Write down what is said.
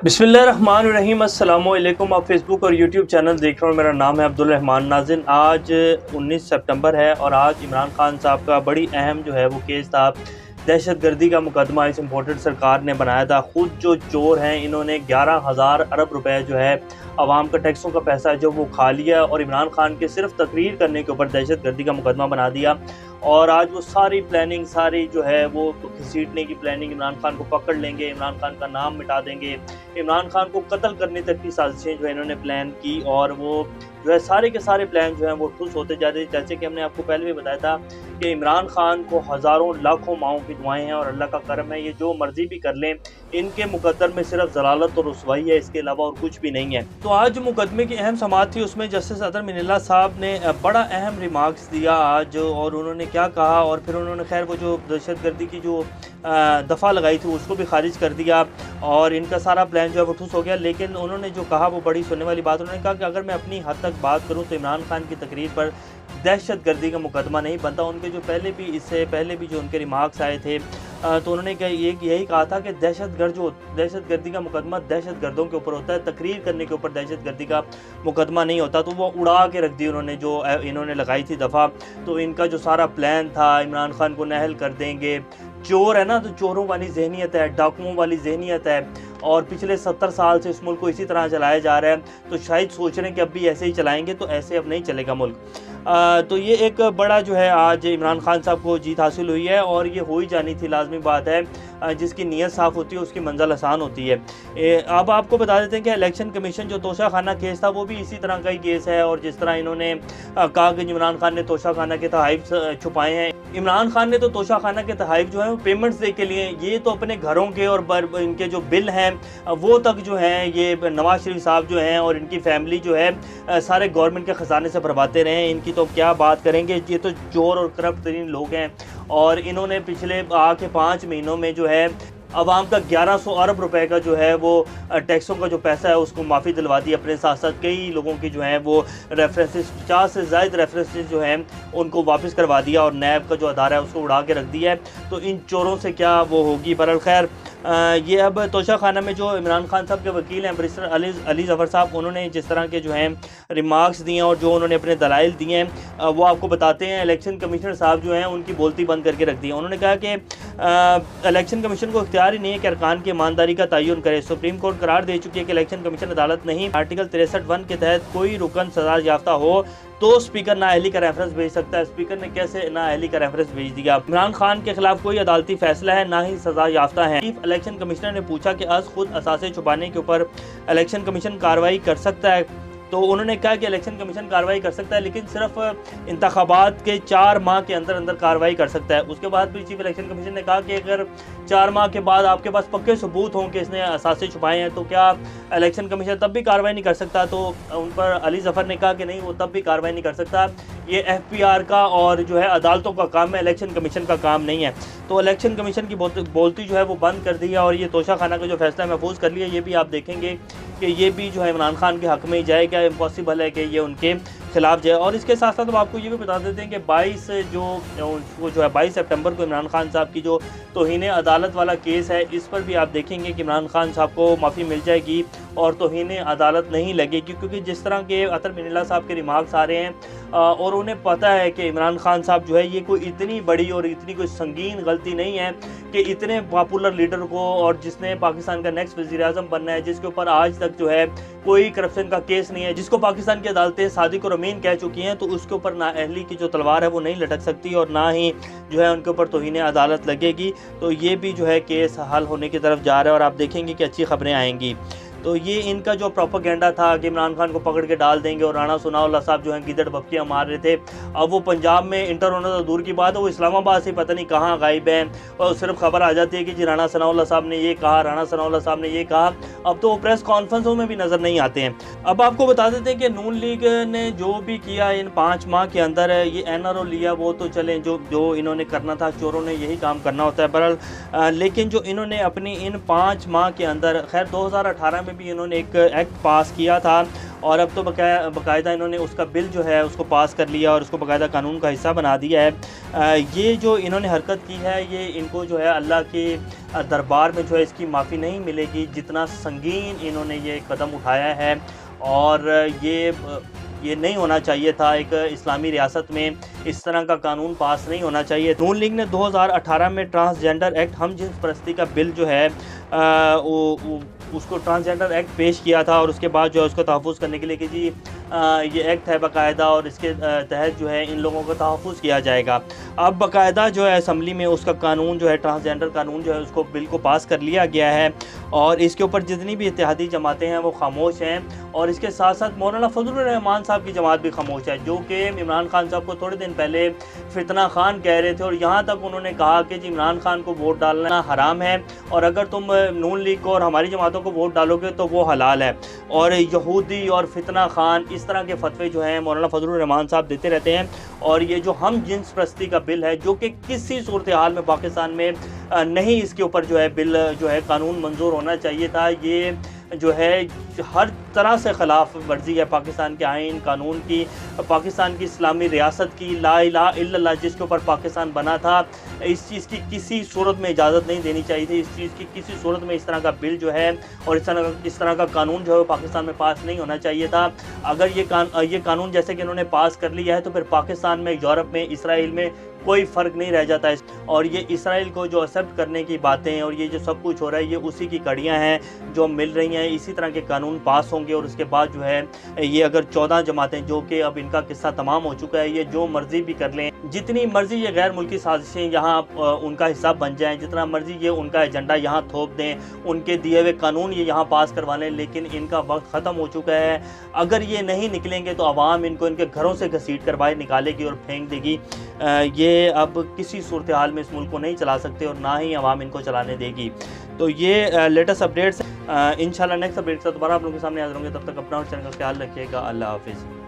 बिस्मिल्लाहिर्रहमानिर्रहीम। अस्सलाम वालेकुम। आप फेसबुक और यूट्यूब चैनल देख रहे हो। मेरा नाम है अब्दुल-रहमान नाज़िन। आज 19 सितंबर है और आज इमरान खान साहब का बड़ी अहम जो है वो केस था। दहशत गर्दी का मुकदमा इस इम्पोर्टेड सरकार ने बनाया था। ख़ुद जो चोर हैं इन्होंने 11,000 अरब रुपए जो है आवाम का टैक्सों का पैसा है जो वो खा लिया और इमरान खान के सिर्फ तकरीर करने के ऊपर दहशत गर्दी का मुकदमा बना दिया। और आज वो सारी प्लानिंग सारी जो है वो घसीटने की प्लानिंग, इमरान खान को पकड़ लेंगे, इमरान खान का नाम मिटा देंगे, इमरान खान को कत्ल करने तक की साजिशें जो है इन्होंने प्लान की। और वो जो है सारे के सारे प्लान जो हैं वो ठुस होते जा रहे थे। जैसे कि हमने आपको पहले भी बताया था कि इमरान खान को हज़ारों लाखों माओं की दुआएं हैं और अल्लाह का करम है, ये जो मर्जी भी कर लें इनके मुकद्दर में सिर्फ ज़लालत और रुसवाई है, इसके अलावा और कुछ भी नहीं है। तो आज जो मुकदमे की अहम समाअत थी उसमें जस्टिस अतर मिनल्ला साहब ने बड़ा अहम रिमार्क्स दिया आज। और उन्होंने क्या कहा और फिर उन्होंने खैर वो जो दहशत गर्दी की जो दफ़ा लगाई थी उसको भी खारिज कर दिया और इनका सारा प्लान जो है वो ठुस हो गया। लेकिन उन्होंने जो कहा वो बड़ी सुनने वाली बात। उन्होंने कहा कि अगर मैं अपनी हद तक बात करूं तो इमरान खान की तकरीर पर दहशत गर्दी का मुकदमा नहीं बनता। उनके जो इससे पहले भी जो उनके रिमार्क्स आए थे तो उन्होंने यही कहा था कि दहशत गर्दी का मुकदमा दहशत गर्दों के ऊपर होता है, तकरीर करने के ऊपर दहशत गर्दी का मुकदमा नहीं होता। तो वो उड़ा के रख दी उन्होंने जो इन्होंने लगाई थी दफ़ा। तो इनका जो सारा प्लान था इमरान खान को नहल कर देंगे, चोर है ना तो चोरों वाली जहनीत है, डाकुओं वाली जहनीत है और पिछले 70 साल से इस मुल्क को इसी तरह चलाया जा रहा है। तो शायद सोच रहे हैं कि अब भी ऐसे ही चलाएंगे, तो ऐसे अब नहीं चलेगा मुल्क। तो ये एक बड़ा जो है आज इमरान खान साहब को जीत हासिल हुई है और ये हो ही जानी थी, लाजमी बात है। जिसकी नीयत साफ़ होती है उसकी मंजिल आसान होती है। अब आपको बता देते हैं कि इलेक्शन कमीशन जो तोशा खाना केस था वो भी इसी तरह का ही केस है। और जिस तरह इन्होंने कहा कि इमरान खान ने तोशा खाना के तहाइफ छुपाए हैं, इमरान खान ने तो तोशा खाना के तहाइफ जो है वो पेमेंट्स दे के लिए, ये तो अपने घरों के और इनके जो बिल हैं वो तक जो हैं ये नवाज शरीफ साहब जो हैं और इनकी फैमिली जो है सारे गवर्नमेंट के ख़जाने से भरवाते रहे हैं। इनकी तो क्या बात करेंगे, ये तो चोर और करप्ट तरीन लोग हैं। और इन्होंने पिछले आके 5 महीनों में जो है आवाम का 1100 अरब रुपए का जो है वो टैक्सों का जो पैसा है उसको माफ़ी दिलवा दी। अपने साथ साथ कई लोगों की जो है वो रेफरेंसेस, 50 से ज़ायद रेफरेंसेस जो हैं उनको वापस करवा दिया और नैब का जो अदारा है उसको उड़ा के रख दिया है। तो इन चोरों से क्या वो होगी। बहरहाल खैर ये अब तोशा खाना में जो इमरान खान साहब के वकील हैं बैरिस्टर अली ज़फ़र साहब, उन्होंने जिस तरह के जो हैं रिमार्क्स दिए हैं और जो उन्होंने अपने दलाइल दिए हैं वो आपको बताते हैं। इलेक्शन कमिश्नर साहब जो हैं उनकी बोलती बंद करके रख दी है। उन्होंने कहा कि इलेक्शन कमीशन को इख्तियार ही नहीं है कि अरकान की ईमानदारी का तयन करे। सुप्रीम कोर्ट करार दे चुकी है कि इलेक्शन कमीशन अदालत नहीं। आर्टिकल 63(1) के तहत कोई रुकन सजा याफ्ता हो तो स्पीकर नाअहली का रेफरेंस भेज सकता है। स्पीकर ने कैसे नाअहली का रेफरेंस भेज दिया। इमरान खान के खिलाफ कोई अदालती फैसला है ना ही सजा याफ्ता है। चीफ इलेक्शन कमिश्नर ने पूछा कि आज खुद असासे छुपाने के ऊपर इलेक्शन कमीशन कार्रवाई कर सकता है। तो उन्होंने कहा कि इलेक्शन कमीशन कार्रवाई कर सकता है लेकिन सिर्फ इंतखाबात के 4 माह के अंदर अंदर कार्रवाई कर सकता है। उसके बाद भी चीफ इलेक्शन कमीशन ने कहा कि अगर 4 माह के बाद आपके पास पक्के सबूत हों कि इसने असासे छुपाए हैं तो क्या इलेक्शन कमीशन तब भी कार्रवाई नहीं कर सकता। तो उन पर अली ज़फ़र ने कहा कि नहीं, वो तब भी कार्रवाई नहीं कर सकता, ये FPR का और जो है अदालतों का काम है, इलेक्शन कमीशन का काम नहीं है। तो इलेक्शन कमीशन की बोलती जो है वो बंद कर दी है और ये तोशा खाना का जो फैसला महफूज कर लिया, ये भी आप देखेंगे कि ये भी जो है इमरान खान के हक़ में ही जाएगा। इम्पॉसिबल है कि ये उनके खिलाफ जाए। और इसके साथ साथ हम आपको ये भी बता देते हैं कि 22 सितंबर को इमरान खान साहब की जो तौहीन अदालत वाला केस है इस पर भी आप देखेंगे कि इमरान खान साहब को माफ़ी मिल जाएगी और तौहीन अदालत नहीं लगेगी। क्योंकि जिस तरह के अतर मिनल्ला साहब के रिमार्क्स आ रहे हैं और उन्हें पता है कि इमरान खान साहब जो है ये कोई इतनी बड़ी और इतनी कोई संगीन गलती नहीं है कि इतने पॉपुलर लीडर को और जिसने पाकिस्तान का नेक्स्ट वज़ीर-ए-आज़म बनना है, जिसके ऊपर आज तक जो है कोई करप्शन का केस नहीं है, जिसको पाकिस्तान की अदालतें सादिक और अमीन कह चुकी हैं, तो उसके ऊपर नाअहली की जो तलवार है वो नहीं लटक सकती और ना ही जो है उनके ऊपर तौहीन अदालत लगेगी। तो ये भी जो है केस हल होने की तरफ जा रहा है और आप देखेंगे कि अच्छी खबरें आएंगी। तो ये इनका जो प्रोपेगेंडा था कि इमरान खान को पकड़ के डाल देंगे और राणा सनाउल्लाह साहब जो हैं गिदड़ बप्पियाँ मार रहे थे, अब वो पंजाब में इंटर होना तो दूर की बात है, वो इस्लामाबाद से पता नहीं कहाँ गायब हैं और सिर्फ खबर आ जाती है कि जी राणा सनाउल्लाह साहब ने ये कहा, राणा सनाउल्लाह साहब ने ये कहा। अब तो वो प्रेस कॉन्फ्रेंसों में भी नज़र नहीं आते हैं। अब आपको बता देते हैं कि नून लीग ने जो भी किया इन 5 माह के अंदर ये NRO लिया, वो तो चलें, जो इन्होंने करना था, चोरों ने यही काम करना होता है। बहरहाल लेकिन जो इन्होंने अपनी इन 5 माह के अंदर, खैर 2018 में भी इन्होंने एक एक्ट पास किया था और अब तो बाकायदा इन्होंने उसका बिल जो है उसको पास कर लिया और उसको बाकायदा कानून का हिस्सा बना दिया है। ये जो इन्होंने हरकत की है ये इनको जो है अल्लाह की دربار میں جو ہے اس کی معافی نہیں ملے گی، جتنا سنگین انہوں نے یہ قدم اٹھایا ہے، اور یہ نہیں ہونا چاہیے تھا۔ ایک اسلامی ریاست میں اس طرح کا قانون پاس نہیں ہونا چاہیے۔ نون لیگ نے 2018 میں ٹرانسجنڈر ایکٹ، ہم جنس پرستی کا بل جو ہے اس کو ٹرانسجنڈر ایکٹ پیش کیا تھا، اور اس کے بعد جو ہے اس کو تحفظ کرنے کے لیے کہ جی یہ ایکٹ ہے باقاعدہ، اور اس کے تحت جو ہے ان لوگوں کا تحفظ کیا جائے گا۔ اب باقاعدہ جو ہے اسمبلی میں اس کا قانون جو ہے ٹرانسجنڈر قانون جو ہے اس کو بل کو پاس کر لیا گیا ہے، اور اس کے اوپر جتنی بھی اتحادی جماعتیں ہیں وہ خاموش ہیں، اور اس کے ساتھ ساتھ مولانا فضل الرحمان صاحب کی جماعت بھی خاموش ہے، جو کہ عمران خان صاحب کو تھوڑے دن پہلے فتنہ خان کہہ رہے تھے، اور یہاں تک انہوں نے کہا کہ جی عمران خان کو ووٹ ڈالنا حرام ہے، اور اگر تم نون لیگ کو اور ہماری جماعتوں کو ووٹ ڈالو گے تو وہ حلال ہے۔ اور یہودی اور فتنہ خان اس طرح کے فتوے جو ہیں مولانا فضل الرحمان صاحب دیتے رہتے ہیں، اور یہ جو ہم جنس پرستی کا بل ہے جو کہ کسی صورتحال میں پاکستان میں نہیں اس کے اوپر جو ہے بل جو ہے قانون منظور ہونا چاہیے تھا، یہ جو ہے ہر طرح سے خلاف ورزی ہے پاکستان کے آئین قانون کی، پاکستان کی اسلامی ریاست کی، لا الہ الا اللہ جس کے اوپر پاکستان بنا تھا، اس چیز کی کسی صورت میں اجازت نہیں دینی چاہیے تھی، اس چیز کی کسی صورت میں اس طرح کا بل جو ہے اور اس طرح کا قانون جو ہے پاکستان میں پاس نہیں ہونا چاہیے تھا۔ اگر یہ قانون جیسے کہ انہوں نے پاس کر لیا ہے تو پھر پاکستان میں، یورپ میں، اسرائیل میں کوئی فرق نہیں رہ جاتا ہے، اور یہ اسرائیل کو جو ایکسیپٹ کرنے کی باتیں اور یہ جو سب کچھ ہو رہا ہے یہ اسی کی کڑیاں ہیں جو مل رہی ہیں۔ اسی طرح کے قانون پاس ہوں گے، اور اس کے بعد جو ہے یہ اگر 14 جماعتیں جو کہ اب ان کا قصہ تمام ہو چکا ہے، یہ جو مرضی بھی کر لیں، جتنی مرضی یہ غیر ملکی سازشیں یہاں ان کا حصہ بن جائیں، جتنا مرضی یہ ان کا ایجنڈا یہاں تھوپ دیں، ان کے دیے ہوئے قانون یہ یہاں پاس کروا لیں، لیکن ان کا وقت ختم ہو چکا ہے۔ اگر یہ نہیں نکلیں گے تو عوام ان کو ان کے گھروں سے گھسیٹ کر باہر نکالے گی اور پھینک دے گی۔ یہ اب کسی صورتحال میں اس ملک کو نہیں چلا سکتے، اور نہ ہی عوام ان کو چلانے دے گی۔ تو یہ لیٹسٹ اپڈیٹس، انشاءاللہ نیکسٹ اپڈیٹ سے دوبارہ آپ لوگوں کے سامنے حاضر ہوں گے۔ تب تک اپنا اور چینل کا خیال رکھیے گا۔ اللہ حافظ۔